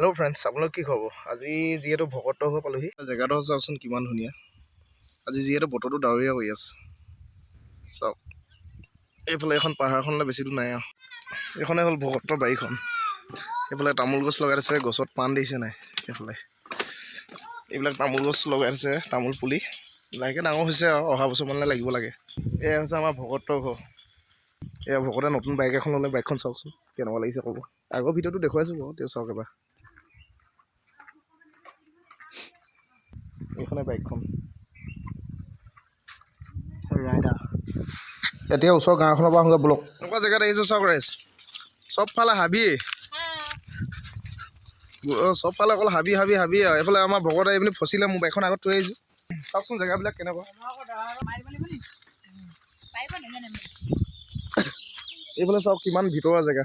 Hello' friends, আপোনালোক কি খবৰ? আজি যিহেতু ভকতৰ হৈ পালোহি, জেগাটো চাওকচোন কিমান ধুনীয়া। আজি যিহেতু বতৰটো ডাৱৰীয়া হৈ আছে, চাওক এইফালে এখন পাহাৰখনলৈ বেছি দূৰ নাই আৰু। এইখনে হ'ল ভকতৰ বাৰীখন। এইফালে তামোল গছ লগাই দিছে, গছত পাণ দিছে নাই। এইফালে এইবিলাক তামোল গছ লগাই দিছে, তামোল পুলি লাহেকৈ ডাঙৰ হৈছে আৰু অহা বছৰমানলৈ লাগিব লাগে। এয়া হৈছে আমাৰ ভকতৰ ঘৰ। এয়া ভকতে নতুন বাইক এখন ল'লে, বাইকখন চাওকচোন কেনেকুৱা লাগিছে ক'ব। আগৰ ভিডিঅ'টো দেখুৱাইছোঁ বাৰু, তেওঁ চাওক এবাৰ। এইখনে বাইকখন ৰাইডাৰ। এতিয়া ওচৰৰ গাঁওখনৰ পৰা আহোঁগৈ ব্লক। এনেকুৱা জেগাত আহিছোঁ চাওক ৰাইজ, চবফালে হাবিয়ে, চবফালে অকল হাবি হাবি হাবি আৰু। এইফালে আমাৰ ভকত আহি পিনি ফচিলে, মোৰ বাইকখন আগত থৈ আহিছোঁ। চাওকচোন জেগাবিলাক কেনেকুৱা। এইফালে চাওক কিমান ভিতৰুৱা জেগা,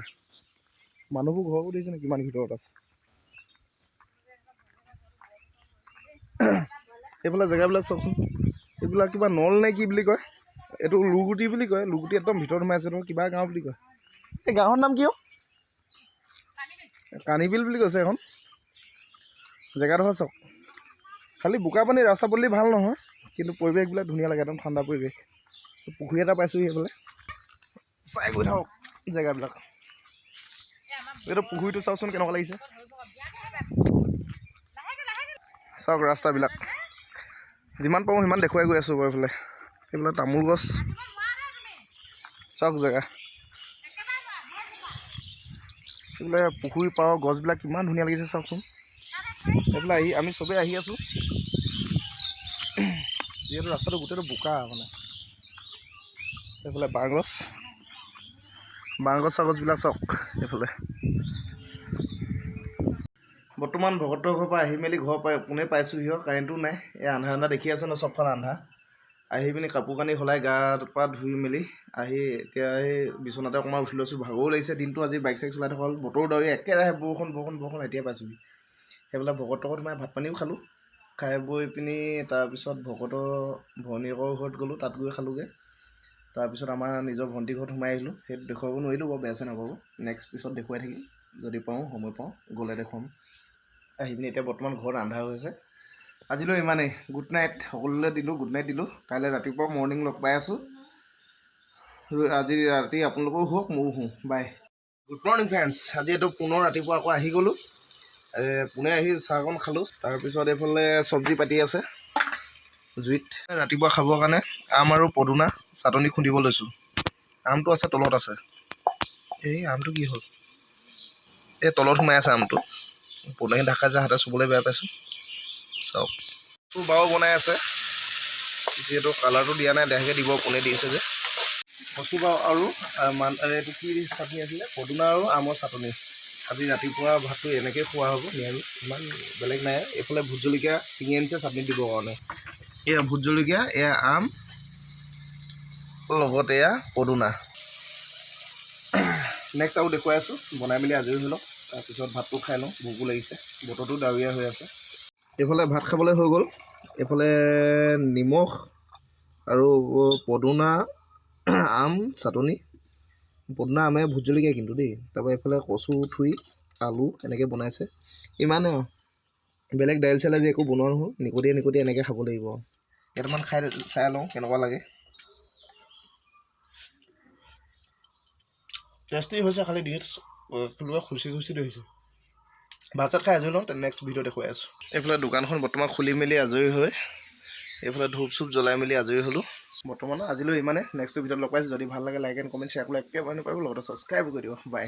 মানুহবোৰ ঘৰবোৰ দেখিছে নে কিমান ভিতৰত আছে। এইফালে জেগাবিলাক চাওকচোন, এইবিলাক কিবা নল নে কি বুলি কয়, এইটো লুগুটি বুলি কয়। লুগুটি একদম ভিতৰত সোমাই আছে, কিবা গাঁও বুলি কয়। এই গাঁৱৰ নাম কি অ'? কানিবিল বুলি কৈছে এখন। জেগাডোখৰ চাওক, খালি বোকা পানী, ৰাস্তা পদূলি ভাল নহয়, কিন্তু পৰিৱেশবিলাক ধুনীয়া লাগে, একদম ঠাণ্ডা পৰিৱেশ। পুখুৰী এটা পাইছোঁ সেইফালে, চাই গৈ থাকক জেগাবিলাক। এইটো পুখুৰীটো চাওকচোন কেনেকুৱা লাগিছে, চাওক ৰাস্তাবিলাক। যিমান পাৰোঁ সিমান দেখুৱাই গৈ আছোঁ বাৰু। এইফালে তামোল গছ, চাওক জেগা। এইফালে পুখুৰী পাৰৰ গছবিলাক কিমান ধুনীয়া লাগিছে চাওকচোন। এইফালে আমি চবেই আহি আছোঁ, যিহেতু ৰাস্তাটো গোটেইটো বোকা মানে। এইফালে বাঁহগছ, চাগছবিলাক চাওক। এইফালে বৰ্তমান ভকতৰ ঘৰৰ পৰা আহি মেলি ঘৰ পোনে পাইছোঁহি। কাৰেণ্টো নাই, এই আন্ধাৰ আন্ধাৰ দেখি আছে ন, চবফালে আন্ধাৰ। আহি পিনি কাপোৰ কানি সলাই গা পা ধুই মেলি আহি এতিয়া এই বিচনাতে অকণমান উঠি লৈছোঁ। ভাগৰো লাগিছে, দিনটো আজি বাইক চাইক চলাই থকা হ'ল। বতৰো ডাৱৰীয়া, একেৰাহে বৰষুণ বৰষুণ বৰষুণ। এতিয়া পাইছোঁহি সেইফালে ভকতৰ ঘৰত সোমাই ভাত পানীও খালোঁ। খাই বৈ পিনি তাৰপিছত ভকতৰ ভনীয়েকৰ ঘৰত গ'লোঁ, তাত গৈ খালোঁগৈ। তাৰপিছত আমাৰ নিজৰ ভণ্টিৰ ঘৰত সোমাই আহিলোঁ। সেইটো দেখুৱাব নোৱাৰিলোঁ বাৰু, বেয়া চেয়া নাপাব। নেক্সট পিছত দেখুৱাই থাকিম, যদি পাওঁ, সময় পাওঁ, গ'লে দেখুৱাম। আহি পিনি এতিয়া বৰ্তমান ঘৰত আন্ধাৰ হৈছে। আজিলৈ ইমানেই। গুড নাইট সকলোলৈ দিলোঁ, গুড নাইট দিলোঁ। কাইলৈ ৰাতিপুৱা মৰ্ণিং লগ পাই আছোঁ। আজি ৰাতি আপোনালোকেও শুৱক, ময়ো শুওঁ। বাই, গুড মৰ্ণিং ফ্ৰেণ্ডছ। আজি এইটো পুনৰ ৰাতিপুৱা আকৌ আহি গ'লোঁ। পুনে আহি চাহকণ খালোঁ। তাৰপিছত এইফালে চব্জি পাতি আছে জুইত, ৰাতিপুৱা খাবৰ কাৰণে আম আৰু পদুনা চাটনি খুন্দিব লৈছোঁ। আমটো আছে তলত আছে। এই আমটো কি হ'ল, এই তলত সোমাই আছে আমটো। পদুনাখিনি ঢাকা যায়, হাতে চুবলৈ বেয়া পাইছোঁ। চাওক বাৰু বনাই আছে, যিহেতু কালাৰটো দিয়া নাই, দেখাকৈ দিব, কোনে দিছে যে। কচু বাৰু আৰু এইটো কি চাটনি আছিলে, পদুনা আৰু আমৰ চাটনি। আজি ৰাতিপুৱা ভাতটো এনেকৈ খোৱা হ'ব, নিৰামিষ, ইমান বেলেগ নাই। এইফালে ভোট জলকীয়া ছিঙি আনিছে চাটনি দিবৰ কাৰণে। এয়া ভোট জলকীয়া, এয়া আম, লগত এয়া পদুনা। নেক্সট আৰু দেখুৱাই আছোঁ, বনাই মেলি আজৰি হৈ লওক। তাৰপিছত ভাতটো খাই লওঁ, ভোকো লাগিছে, বতৰটো ডাৱৰীয়া হৈ আছে। এইফালে ভাত খাবলৈ হৈ গ'ল। এইফালে নিমখ আৰু পদুনা, আম চাটনি, পদুনা আমে ভোট জলকীয়া কিন্তু দেই। তাৰপৰা এইফালে কচু থুৰি, আলু এনেকৈ বনাইছে, ইমানে আৰু। বেলেগ দাইল চাইল আজি একো বনোৱা নহ'ল, নিকটিয়ে এনেকৈ খাব লাগিব। কেইটামান খাই চাই লওঁ কেনেকুৱা লাগে। টেষ্টি হৈছে, খালি ডিঙিত কোনোবা খুচি ধৰিছে। ভাত চাত খাই আজৰি লওঁ, নেক্সট ভিডিঅ' দেখুৱাই আছোঁ। এইফালে দোকানখন বৰ্তমান খুলি মেলি আজৰি হৈ, এইফালে ধূপ চুপ জ্বলাই মেলি আজৰি হ'লোঁ। বৰ্তমান আজিলৈ ইমানে। নেক্সট ভিডিঅ'ত লগ পাইছোঁ। যদি ভাল লাগে লাইক এণ্ড কমেণ্ট শ্বেয়াৰ কৰিলে একেবাৰে নকৰিব, লগতে ছাবস্ক্ৰাইব কৰি দিব। বাই।